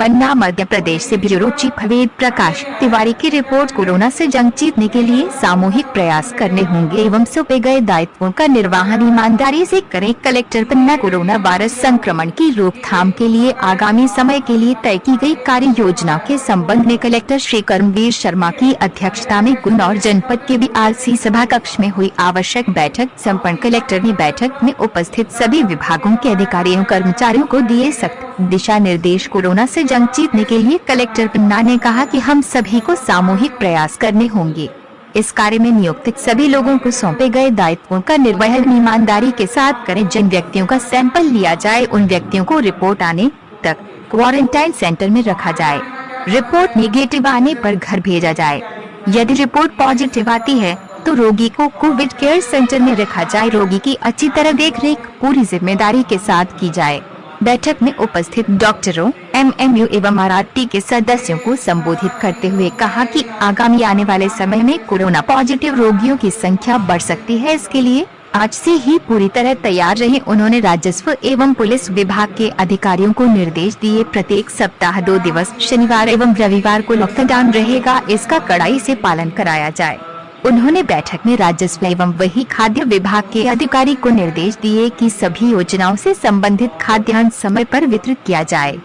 पन्ना मध्य प्रदेश से bureau chief Ved Prakash Tiwari की report. Corona से जंग जीतने के लिए सामूहिक प्रयास करने होंगे एवं सौंपे गए दायित्वों का निर्वहन ईमानदारी से करें। कलेक्टर पन्ना कोरोना वायरस संक्रमण की रोकथाम के लिए आगामी समय के लिए तय की गई कार्य योजना के संबंध में कलेक्टर श्री कर्मवीर शर्मा की अध्यक्षता में गुन्नौर जनपद के BRC सभा कक्ष में हुई आवश्यक बैठक संपन्न। कलेक्टर ने बैठक में उपस्थित सभी विभागों के अधिकारियों कर्मचारियों को दिए सख्त दिशा निर्देश। कोरोना से जंग जीतने के लिए कलेक्टर पन्ना ने कहा कि हम सभी को सामूहिक प्रयास करने होंगे। इस कार्य में नियुक्त सभी लोगों को सौंपे गए दायित्वों का निर्वहन ईमानदारी के साथ करें। जिन व्यक्तियों का सैंपल लिया जाए उन व्यक्तियों को रिपोर्ट आने तक क्वारंटाइन सेंटर में रखा जाए। रिपोर्ट निगेटिव आने पर घर भेजा जाए। यदि रिपोर्ट पॉजिटिव आती है तो रोगी को कोविड केयर सेंटर में रखा जाए। रोगी की अच्छी तरह देखरेख पूरी जिम्मेदारी के साथ की जाए। बैठक में उपस्थित डॉक्टरों, MMU एवं RRT के सदस्यों को संबोधित करते हुए कहा कि आगामी आने वाले समय में कोरोना पॉजिटिव रोगियों की संख्या बढ़ सकती है, इसके लिए आज से ही पूरी तरह तैयार रहें। उन्होंने राजस्व एवं पुलिस विभाग के अधिकारियों को निर्देश दिए। प्रत्येक सप्ताह 2 दिवस शनिवार एवं रविवार को लॉकडाउन रहेगा, इसका कड़ाई से पालन कराया जाए। उन्होंने बैठक में राजस्व एवं वही खाद्य विभाग के अधिकारी को निर्देश दिए कि सभी योजनाओं से संबंधित खाद्यान्न समय पर वितरित किया जाए।